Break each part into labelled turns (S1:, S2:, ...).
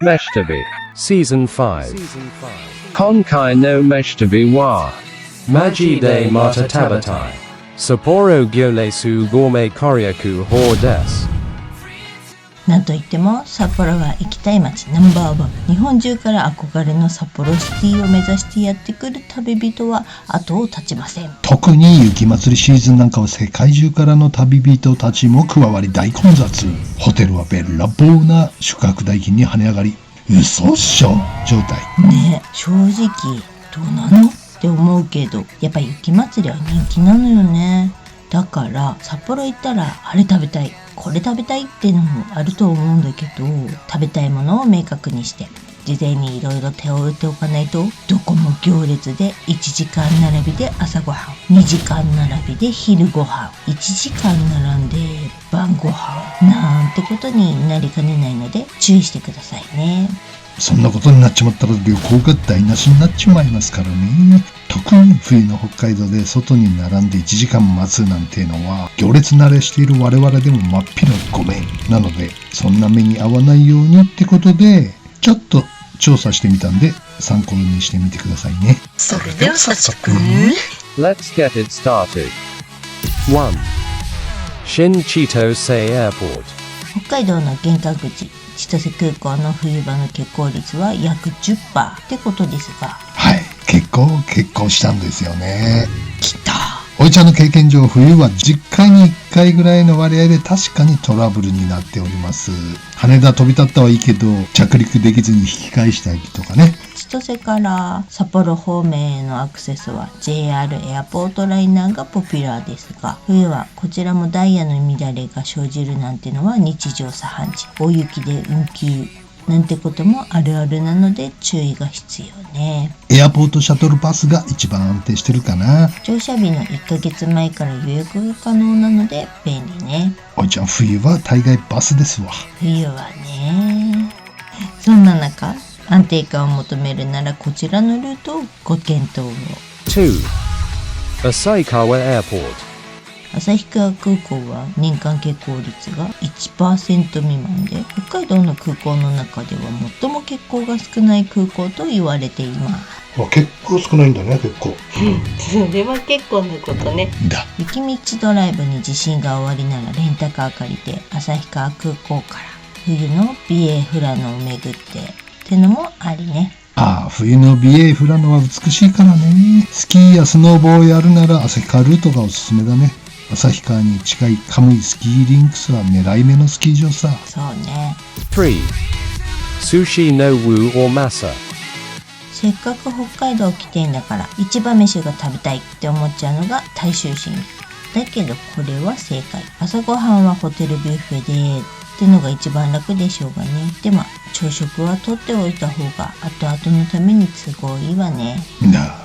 S1: 飯旅
S2: Season 5
S1: 今回の飯旅は
S2: マジでまた食べたい札幌行列ゴーメコリアクホーです。
S3: なんといっても札幌は行きたい街ナンバーワン。日本中から憧れの札幌シティを目指してやってくる旅人は後を絶ちません。
S4: 特に雪まつりシーズンなんかは世界中からの旅人たちも加わり大混雑。ホテルはべらぼうな宿泊代金に跳ね上がり嘘っしょ状態
S3: ねえ、正直どうなのって思うけど、やっぱ雪まつりは人気なのよね。だから札幌行ったらあれ食べたいこれ食べたいっていうのもあると思うんだけど、食べたいものを明確にして事前にいろいろ手を打っておかないと、どこも行列で1時間並びで朝ごはん、2時間並びで昼ごはん、1時間並んで晩ごはんなんてことになりかねないので注意してくださいね。
S4: そんなことになっちまったら旅行が台無しになっちまいますからね。特に冬の北海道で外に並んで1時間待つなんてのは行列慣れしている我々でも真っ平ごめんなので、そんな目に遭わないようにってことでちょっと調査してみたんで参考にしてみてくださいね。
S5: それでは早速
S1: Let's get it started
S2: 1. 新千歳エアポート。
S3: 北海道の玄関口千歳空港の冬場の欠航率は約 10% ってことですが、
S4: はい、結構したんですよね。
S3: きた。
S4: おいちゃんの経験上、冬は10回に1回ぐらいの割合で確かにトラブルになっております。羽田飛び立ったはいいけど着陸できずに引き返したりとかね。
S3: 千歳から札幌方面へのアクセスは JR エアポートライナーがポピュラーですが、冬はこちらもダイヤの乱れが生じるなんてのは日常茶飯事。大雪で運休なんてこともあるあるなので注意が必要ね。
S4: エアポートシャトルバスが一番安定してるかな。
S3: 乗車日の1ヶ月前から予約が可能なので便利ね。
S4: おいちゃん冬は大概バスですわ。
S3: 冬はね。そんな中安定感を求めるならこちらのルートをご検討を。
S2: 2. 旭川エアポート。
S3: 旭川空港は年間欠航率が 1% 未満で、北海道の空港の中では最も欠航が少ない空港と言われています。
S4: 結構少ないんだね。結構
S3: それは結構なことね。
S4: だ。
S3: 雪道ドライブに自信がおありならレンタカー借りて旭川空港から冬の美瑛富良野を巡ってのもありね。
S4: 冬の美瑛富良野は美しいからね。スキーやスノーボーをやるなら旭川ルートがおすすめだね。旭川に近いカムイスキーリンクスは狙い目のスキー場さ。
S3: そうね。
S2: 3. 寿司のウーオマサ。
S3: せっかく北海道来てんだから市場飯が食べたいって思っちゃうのが大衆心理だけど、これは正解。朝ごはんはホテルビュッフェでってのが一番楽でしょうがね。でも朝食は取っておいた方が後々のために都合いいわね。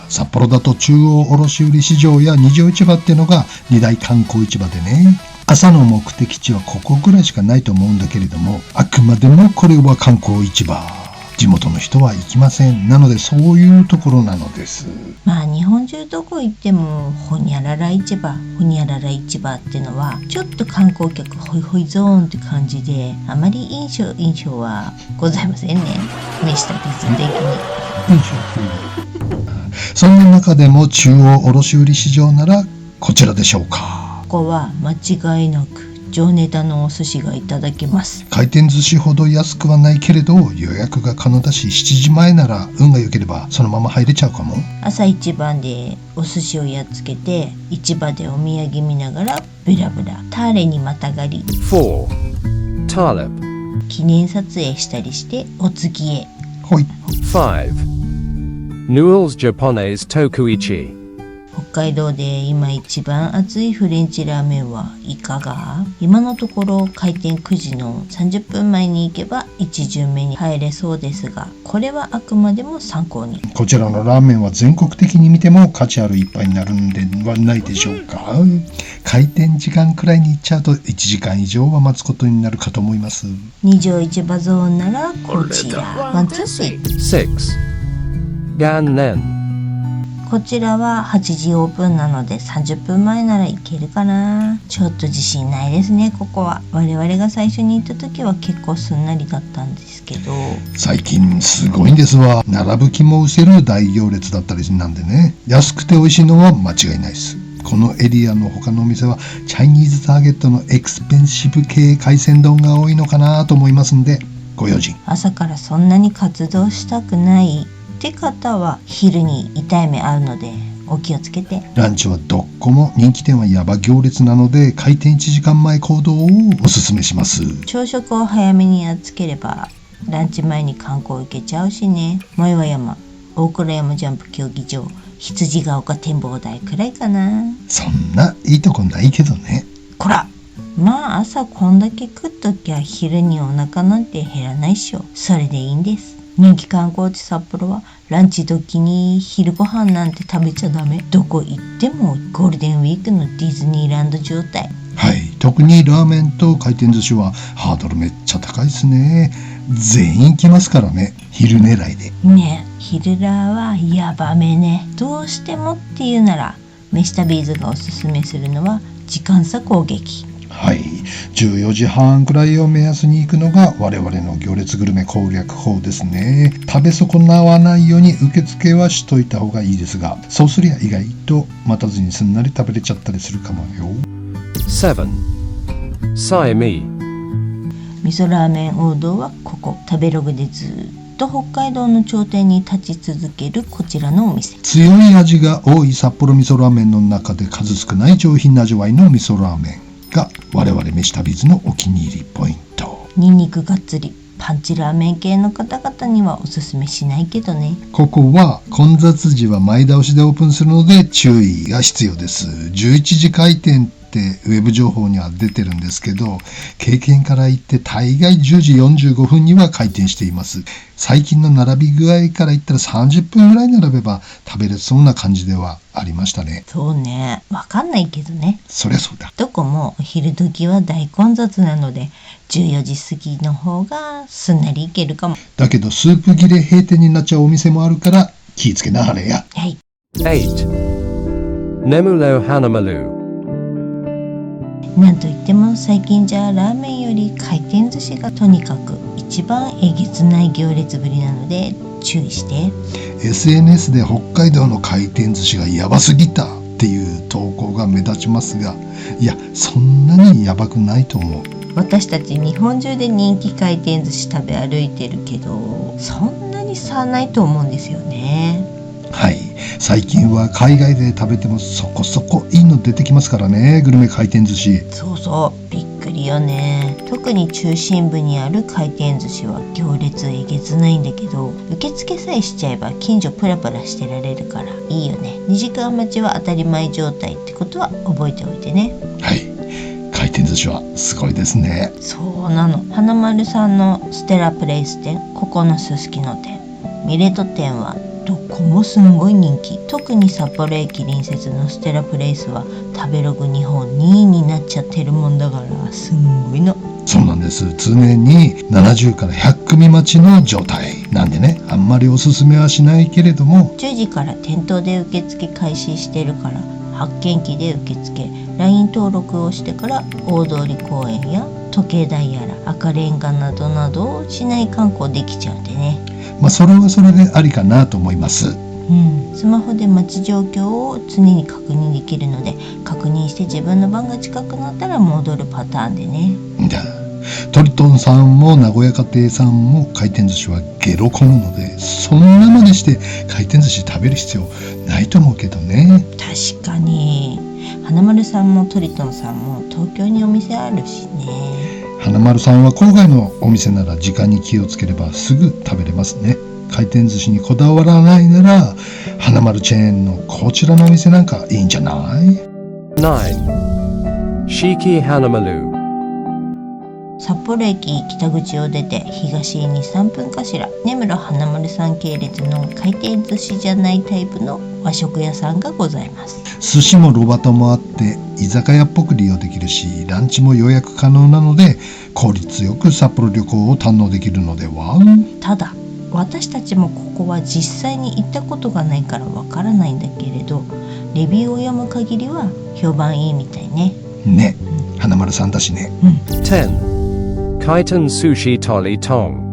S4: 札幌だと中央卸売市場や二条市場ってのが二大観光市場でね、朝の目的地はここぐらいしかないと思うんだけれども、あくまでもこれは観光市場、地元の人は行きません。なのでそういうところなのです。
S3: 日本中どこ行ってもほにゃらら市場ってのはちょっと観光客ホイホイゾーンって感じで、あまり印象はございませんね。ミスター鉄的に。
S4: そんな中でも中央卸売市場ならこちらでしょうか。
S3: ここは間違いなく上ネタのお寿司がいただけます。
S4: 回転寿司ほど安くはないけれど予約が可能だし、7時前なら運が良ければそのまま入れちゃうかも。
S3: 朝一番でお寿司をやっつけて市場でお土産見ながらブラブラタレにまたがり
S2: 4. タレブ。
S3: 記念撮影したりしてお次へ。
S4: ほい。
S2: 5. ヌールズジャポネーズトクイチ。
S3: 北海道で今一番熱いフレンチラーメンはいかが？今のところ開店9時の30分前に行けば1巡目に入れそうですが、これはあくまでも参考に。
S4: こちらのラーメンは全国的に見ても価値ある一杯になるんではないでしょうか。開店時間くらいに行っちゃうと1時間以上は待つことになるかと思います。
S3: 二条市場ゾーンならこちら。ワンツースリー。
S2: 6. 元年。
S3: こちらは8時オープンなので30分前なら行けるかな。ちょっと自信ないですね。ここは我々が最初に行った時は結構すんなりだったんですけど、
S4: 最近すごいんですわ。並ぶ気も失せる大行列だったりなんでね。安くて美味しいのは間違いないです。このエリアの他のお店はチャイニーズターゲットのエクスペンシブ系海鮮丼が多いのかなと思いますんで、ご用心。
S3: 朝からそんなに活動したくないって方は昼に痛い目合うのでお気をつけて。
S4: ランチはどこも人気店はヤバ行列なので開店1時間前行動をおすすめします。
S3: 朝食を早めにやっつければランチ前に観光行けちゃうしね。萌岩山、大倉山ジャンプ競技場、羊ヶ丘展望台くらいかな。
S4: そんないいとこないけどね。
S3: こら、まあ朝こんだけ食っときゃ昼にお腹なんて減らないっしょ。それでいいんです。人気観光地札幌はランチ時に昼ご飯なんて食べちゃダメ。どこ行ってもゴールデンウィークのディズニーランド状態。
S4: はい、特にラーメンと回転寿司はハードルめっちゃ高いですね。全員来ますからね、昼狙いで。
S3: ねえ、昼ラーはやばめね。どうしてもっていうなら飯旅ーズがおすすめするのは時間差攻撃。
S4: はい、14時半くらいを目安に行くのが我々の行列グルメ攻略法ですね。食べ損なわないように受付はしといた方がいいですが、そうすりゃ意外と待たずにすんなり食べれちゃったりするかもよ。
S2: 7. Siamese.
S3: 味噌ラーメン王道はここ。食べログでずっと北海道の頂点に立ち続けるこちらのお店。
S4: 強い味が多い札幌味噌ラーメンの中で数少ない上品な味わいの味噌ラーメンが我々飯旅ーズのお気に入りポイント。
S3: ニンニクがっつりパンチラーメン系の方々にはおすすめしないけどね。
S4: ここは混雑時は前倒しでオープンするので注意が必要です。11時開店ってウェブ情報には出てるんですけど、経験から言って大概10時45分には開店しています。最近の並び具合から言ったら30分ぐらい並べば食べれそうな感じではありましたね。
S3: そうね、わかんないけどね。
S4: そりゃそうだ。
S3: どこもお昼時は大混雑なので14時過ぎの方がすんなりいけるかも。
S4: だけどスープ切れ閉店になっちゃうお店もあるから気ぃつけなはれや。
S3: はい。
S2: 8. Nemulo Hanamalu.
S3: なんといっても最近じゃラーメンより回転寿司がとにかく一番えげつない行列ぶりなので注意して。
S4: SNS で北海道の回転寿司がやばすぎたっていう投稿が目立ちますが、いやそんなにやばくないと思う。
S3: 私たち日本中で人気回転寿司食べ歩いてるけどそんなに差ないと思うんですよね。
S4: はい、最近は海外で食べてもそこそこいいの出てきますからね、グルメ回転寿司。
S3: そうそう、びっくりよね。特に中心部にある回転寿司は行列えげつないんだけど、受付さえしちゃえば近所プラプラしてられるからいいよね。2時間待ちは当たり前状態ってことは覚えておいてね。
S4: はい、回転寿司はすごいですね。
S3: そうなの。花丸さんのステラプレイス店、ここのすすきの店、ミレト店はどこもすんごい人気。特に札幌駅隣接のステラプレイスは食べログ日本2位になっちゃってるもんだからすんごいの。
S4: そうなんです。常に70から100組待ちの状態なんでね、あんまりおすすめはしないけれども、
S3: 10時から店頭で受付開始してるから発券機で受付、 LINE 登録をしてから大通公園や時計台やら赤レンガなどなど市内観光できちゃうんでね。
S4: それはそれでありかなと思います。
S3: スマホで待ち状況を常に確認できるので、確認して自分の番が近くなったら戻るパターンでね。
S4: トリトンさんも名古屋家庭さんも回転寿司はゲロ混むので、そんなまでして回転寿司食べる必要ないと思うけどね。
S3: 確かに花丸さんもトリトンさんも東京にお店あるしね。
S4: 花丸さんは郊外のお店なら時間に気をつければすぐ食べれますね。回転寿司にこだわらないなら花丸チェーンのこちらのお店なんかいいんじゃない？
S2: 9. Shiki Hanamalu.
S3: 札幌駅北口を出て東に3分かしら、根室花丸さん系列の回転寿司じゃないタイプの和食屋さんがございます。
S4: 寿司も炉端もあって居酒屋っぽく利用できるし、ランチも予約可能なので効率よく札幌旅行を堪能できるのでは。
S3: ただ私たちもここは実際に行ったことがないからわからないんだけれど、レビューを読む限りは評判いいみたいね。
S4: ね、花丸さんだしね。
S2: 10. Kaitan Sushi Tolly Tong.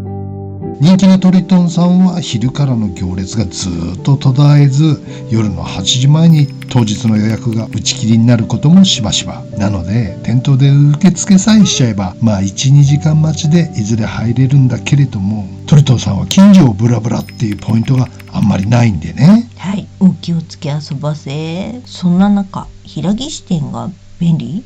S4: 人気のトリトンさんは昼からの行列がずっと途絶えず、夜の8時前に当日の予約が打ち切りになることもしばしば。なので店頭で受付さえしちゃえば、まあ 1,2 時間待ちでいずれ入れるんだけれども、トリトンさんは近所をブラブラっていうポイントがあんまりないんでね。
S3: はい、お気をつけ遊ばせ。そんな中、平岸店が便利？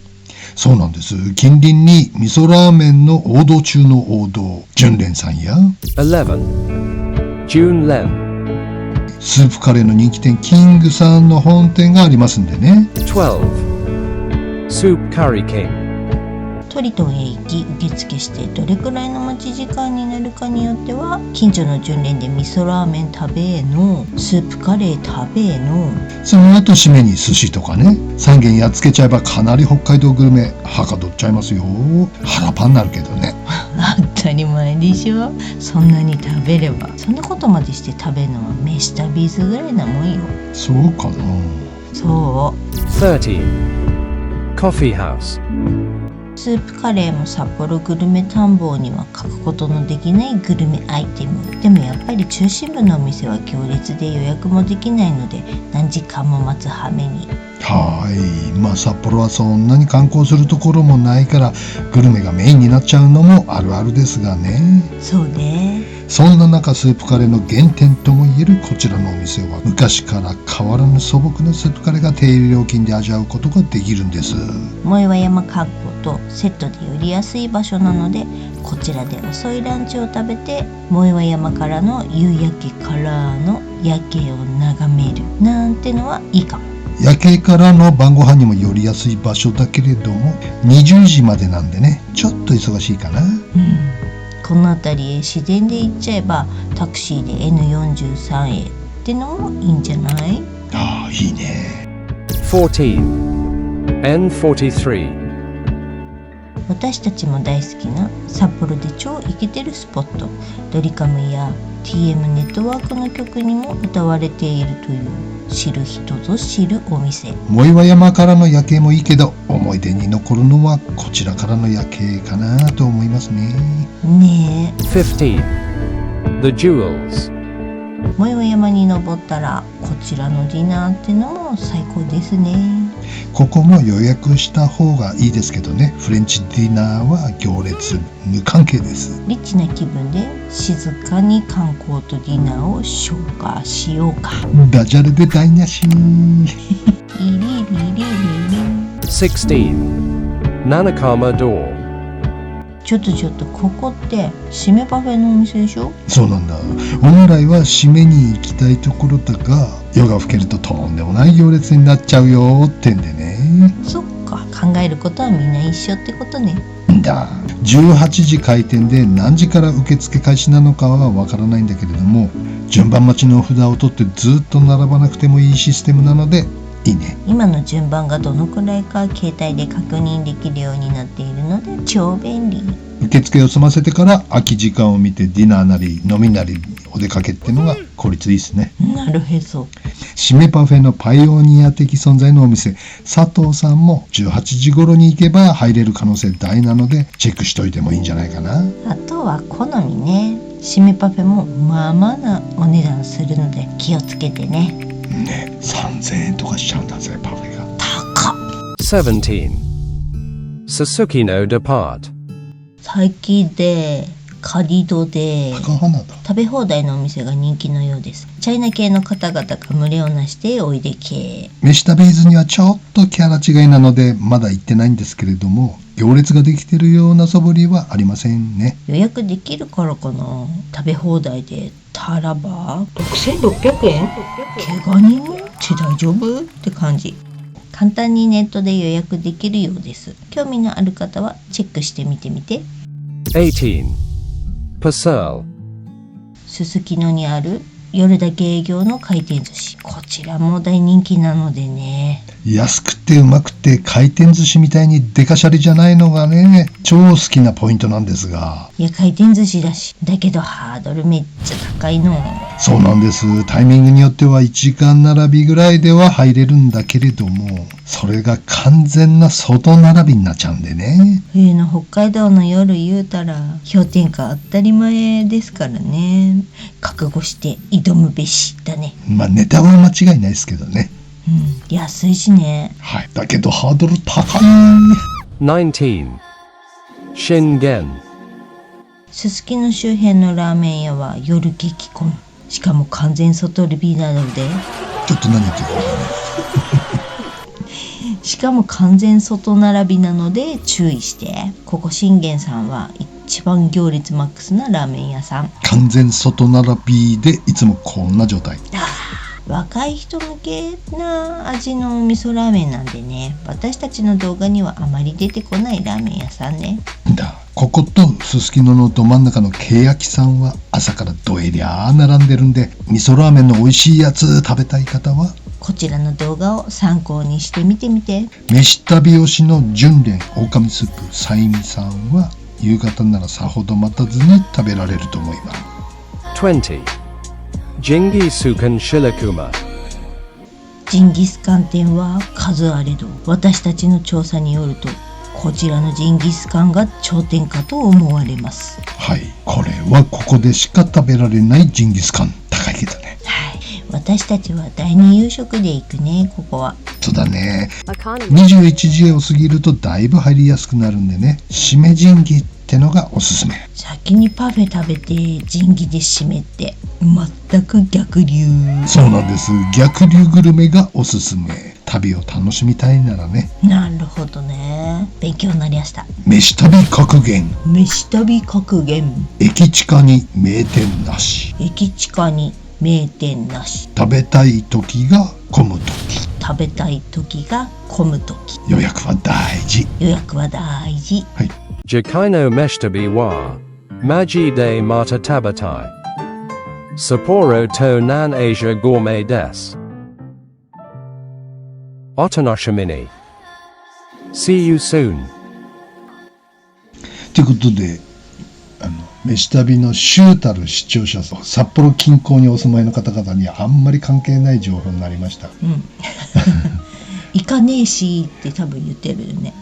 S4: そうなんです。近隣に味噌ラーメンの王道中の王道、純連さんや
S2: 11. June Len.
S4: スープカレーの人気店キングさんの本店がありますんでね。
S2: 12. Soup Curry King.
S3: トリトンへ行き受付してどれくらいの待ち時間になるかによっては、近所の純連で味噌ラーメン食べーの、スープカレー食べーの、
S4: その後締めに寿司とかね、3軒やっつけちゃえばかなり北海道グルメはかどっちゃいますよ。腹パンになるけどね。
S3: 当たり前でしょ。そんなに食べれば、そんなことまでして食べるのは飯旅ーズぐらいなもんよ。
S4: そうかな。
S3: そう。
S2: 13. Coffee House.
S3: スープカレーも札幌グルメ探訪には欠くことのできないグルメアイテム。でもやっぱり中心部のお店は行列で予約もできないので、何時間も待つ羽目に。
S4: はい。まあ札幌はそんなに観光するところもないから、グルメがメインになっちゃうのもあるあるですがね。
S3: そうね。
S4: そんな中、スープカレーの原点ともいえるこちらのお店は、昔から変わらぬ素朴なスープカレーが低料金で味わうことができるんです。
S3: 藻岩山観光とセットで寄りやすい場所なので、こちらで遅いランチを食べて、藻岩山からの夕焼けからの夜景を眺めるなんてのはいいかも。
S4: 夜景からの晩ご飯にも寄りやすい場所だけれども、20時までなんでね、ちょっと忙しいかな。
S3: この辺りへ自然で行っちゃえば、タクシーで N43 へってのもいいんじゃない？
S4: ああ、いいね。
S2: 14. N43.
S3: 私たちも大好きな札幌で超イケてるスポット、ドリカムや TM ネットワークの曲にも歌われているという、知る人ぞ知るお店。
S4: 藻岩山からの夜景もいいけど、思い出に残るのはこちらからの夜景かなと思いますね。
S3: ねえ。
S2: 15. The Jewels.
S3: 藻岩山に登ったらこちらのディナーってのも最高ですね。
S4: ここも予約した方がいいですけどね。フレンチディナーは行列無関係です。
S3: リッチな気分で静かに観光とディナーを消化しようか。
S4: ダジャレで台無し。
S3: リリリリリリ。
S2: 16. Nanakama Door.
S3: ちょっとここって締めパフェのお店でしょ？
S4: そうなんだ。本来は締めに行きたいところだが、夜が更けるととんでもない行列になっちゃうよってんでね。
S3: そっか、考えることはみんな一緒ってことね。
S4: んだ。18時開店で何時から受付開始なのかはわからないんだけれども、順番待ちの札を取ってずっと並ばなくてもいいシステムなのでいいね。
S3: 今の順番がどのくらいか携帯で確認できるようになっているので超便利。
S4: 受付を済ませてから空き時間を見てディナーなり飲みなりお出かけってのが効率いいですね。
S3: なるへそ。
S4: 締めパフェのパイオニア的存在のお店、佐藤さんも18時頃に行けば入れる可能性大なのでチェックしといてもいいんじゃないかな。
S3: あとは好みね。締めパフェもまあまあなお値段するので気をつけてね。
S4: ね、3000円とかしちゃうんだぜ、パフェが。
S3: 高っ。
S2: 17. Sasuke no Depart.
S3: 最近でカリドで
S4: 高花だ。
S3: 食べ放題のお店が人気のようです。チャイナ系の方々が群れをなしておいで系。
S4: 飯旅ーズにはちょっとキャラ違いなのでまだ行ってないんですけれども、行列ができてるような素振りはありませんね。
S3: 予約できるからかな。食べ放題でタラバ6600円？怪我人って大丈夫って感じ。簡単にネットで予約できるようです。興味のある方はチェックしてみてみて。
S2: 18. Purcell.
S3: すすきのにある夜だけ営業の回転寿司、こちらも大人気なのでね。
S4: 安くてうまくて回転寿司みたいにデカシャリじゃないのがね、超好きなポイントなんですが。
S3: いや、回転寿司だし、だけどハードルめっちゃ高いの。
S4: そうなんです。タイミングによっては1時間並びぐらいでは入れるんだけれども、それが完全な外並びになっちゃうんでね。
S3: 冬の北海道の夜言うたら氷点下当たり前ですからね。覚悟して挑むべしだね。
S4: まあネタは間違いないですけどね。
S3: 安いしね。
S4: はい。だけどハードル高い。
S2: 19. Shingen.
S3: すすきの周辺のラーメン屋は夜激混み。しかも完全外レビなので、
S4: ちょっと何言ってるか分かんない。
S3: しかも完全外並びなので注意して。ここ信玄さんは一番行列マックスなラーメン屋さん。
S4: 完全外並びでいつもこんな状態。
S3: 若い人向けな味の味噌ラーメンなんでね、私たちの動画にはあまり出てこないラーメン屋さんね。
S4: こことすすきののど真ん中のけやきさんは朝からどえりゃー並んでるんで、味噌ラーメンの美味しいやつ食べたい方は
S3: こちらの動画を参考にしてみてみて。
S4: 飯旅推しの純連狼スープさいみさんは夕方ならさほど待たずに食べられると思います。
S2: 20. Jingisukan Shilakuma.
S3: ジンギスカン店は数あれど、私たちの調査によるとこちらのジンギスカンが頂点かと思われます。
S4: はい、これはここでしか食べられないジンギスカン。高いけどね。
S3: はい、私たちは第二夕食で行くね。ここは
S4: そうだね。21時を過ぎるとだいぶ入りやすくなるんでね、締めジンギってのがおすすめ。
S3: 先にパフェ食べてジンギで締めて、全く逆流。
S4: そうなんです。逆流グルメがおすすめ。旅を楽しみたいならね。
S3: なるほどね。勉強になりました。
S4: 飯旅格言。
S3: 飯旅格言。
S4: 駅地下に名店なし。
S3: 駅地下に名店なし。
S4: 食べたい時が混む時。
S3: 食べたい時が混む時。
S4: 予約は大事。
S3: 予約は大事。
S4: はい。
S2: Jakaino Meshtabi wa. Maji de Mata Tabatai. Sapporo to Nan Asia Gourmet des. Otonoshimini. See you soon.
S4: ということで、飯旅の周たる視聴者層、札幌近郊にお住まいの方々にはあんまり関係ない情報になりました。
S3: 行かねえしって多分言ってるよね。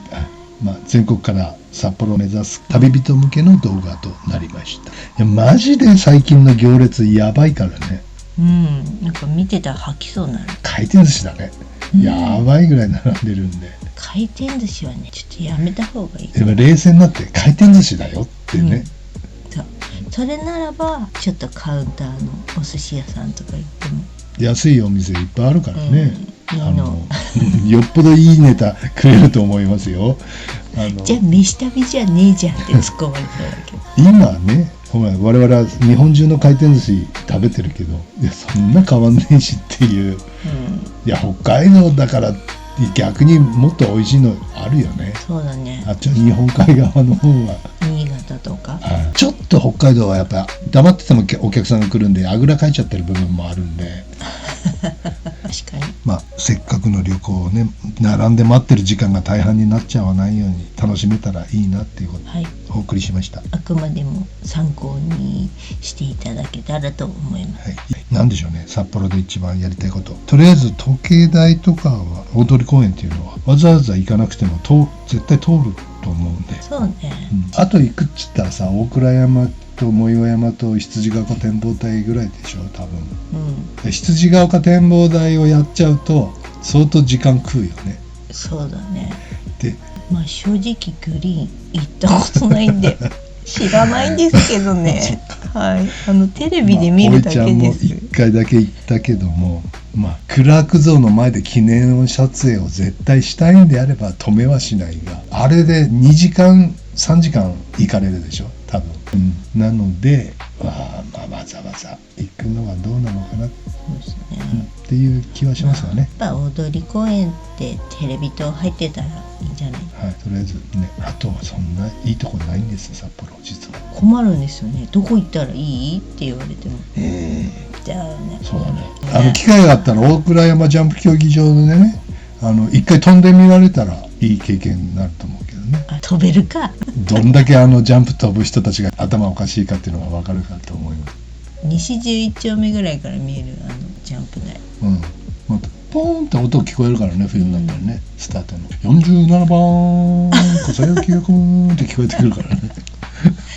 S4: 全国から札幌を目指す旅人向けの動画となりました。いやマジで最近の行列やばいからね。
S3: なんか見てたら吐きそうになる。
S4: 回転寿司だね。やばいぐらい並んでるんで。
S3: 回転寿司はね、ちょっとやめた方がいい。
S4: でも冷静になって回転寿司だよってね。
S3: それならばちょっとカウンターのお寿司屋さんとか行っても
S4: 安いお店いっぱいあるからね。
S3: いいの
S4: よっぽどいいネタ食えると思いますよ。
S3: じゃあ飯旅じゃねえじゃんって突っ込まれそうだけど。
S4: 今ね、ほら我々は日本中の回転寿司食べてるけど、いやそんな変わんねえしっていう、いや北海道だから逆にもっと美味しいのあるよね。
S3: そうだね。
S4: あっちの日本海側の方は
S3: 新潟とか、
S4: ちょっと北海道はやっぱ黙っててもお客さんが来るんであぐらかいちゃってる部分もあるんで
S3: 確かに。
S4: せっかくの旅行をね、並んで待ってる時間が大半になっちゃわないように楽しめたらいいなっていうことをお送りしました。
S3: あくまでも参考にしていただけたらと思います。
S4: なんでしょうね、札幌で一番やりたいこと。とりあえず時計台とかは大通公園っていうのはわざわざ行かなくても絶対通ると思うんで。
S3: そうね。
S4: あと行くっつったらさ、大倉山と藻岩山と羊ヶ丘展望台ぐらいでしょ多分。羊ヶ丘展望台をやっちゃうと相当時間食うよね。
S3: そうだね。
S4: で
S3: 正直グリーン行ったことないんで知らないんですけどね。テレビで見るだけです。おいちゃんも
S4: 1回だけ行ったけども、クラーク像の前で記念撮影を絶対したいんであれば止めはしないが、あれで2時間3時間行かれるでしょ多分。なのでわざわざ行くのはどうなのかなっていう気はしますよね。
S3: やっぱ大通公園ってテレビ塔入ってたらいいんじゃない？
S4: とりあえずね、あとはそんないいとこないんです札幌実は。
S3: 困るんですよね。どこ行ったらいいって言われても。ちゃうよね。
S4: そうだね。機会があったら大倉山ジャンプ競技場でね、一回飛んでみられたらいい経験になると思うけどね。
S3: 飛べるか。
S4: どんだけジャンプ飛ぶ人たちが頭おかしいかっていうのが分かるかと思います。
S3: 西11丁目ぐらいから見えるジャンプ台。
S4: またポーンって音聞こえるからね、冬になったらね、スタートの47番笠焼くんって聞こえてくるからね。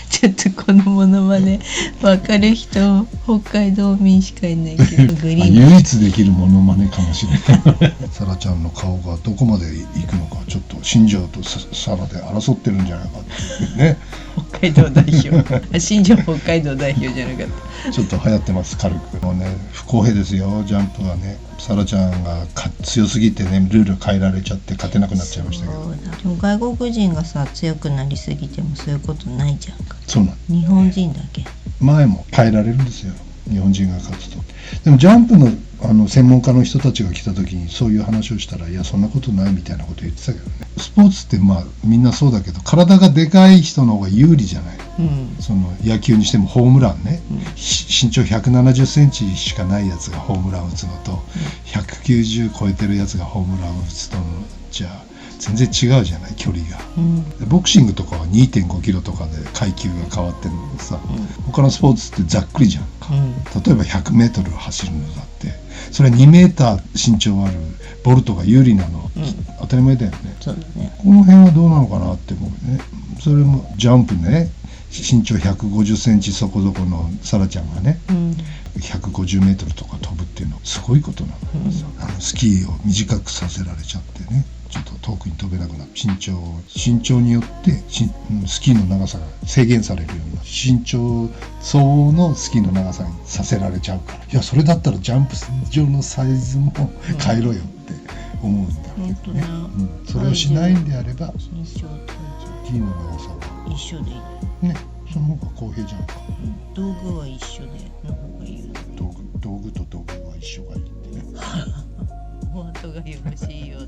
S3: ちょっとこのモノマネ分かる人北海道民しかいないけど、グリーン
S4: 唯一できるモノマネかもしれない。サラちゃんの顔がどこまで行くのか、ちょっと新庄とサラで争ってるんじゃないかっていうね。
S3: 北海道代表新庄北海道代表じゃなかった。
S4: ちょっと流行ってます、軽く。もうね、不公平ですよ、ジャンプがね。サラちゃんが強すぎてね、ルール変えられちゃって勝てなくなっちゃいましたけど。
S3: でも外国人がさ強くなりすぎてもそういうことないじゃんか。
S4: そうなん。
S3: 日本人だけ。
S4: 前も変えられるんですよ、日本人が勝つと。でもジャンプの専門家の人たちが来た時にそういう話をしたら、いやそんなことないみたいなこと言ってたけどね。スポーツってみんなそうだけど、体がでかい人の方が有利じゃない。その野球にしてもホームランね、身長170センチしかないやつがホームラン打つのと、190超えてるやつがホームラン打つとのじゃあ全然違うじゃない、距離が。ボクシングとかは 2.5 キロとかで階級が変わってるのでさ、他のスポーツってざっくりじゃんか。例えば100メートル走るのだって、それは2メーター身長あるボルトが有利なの、当たり前だよね。
S3: そうだね。
S4: この辺はどうなのかなって思うね。それもジャンプね、身長150センチそこそこのサラちゃんがね、150メートルとか飛ぶっていうのはすごいことなのよ。スキーを短くさせられちゃってね、ちょっと遠くに飛べなくなる。身長によってスキーの長さが制限されるような身長相応のスキーの長さにさせられちゃうから、いやそれだったらジャンプ場のサイズも変えろよって思うんだけどね。それをしないんであれば
S3: 身長体
S4: スキーの長さは
S3: 重一緒でいい
S4: ね、その方が公平じゃんか。
S3: 道具は一緒での方がいいよ。
S4: 道具と道具は一緒がいいってね。
S3: お後がよろしいようで。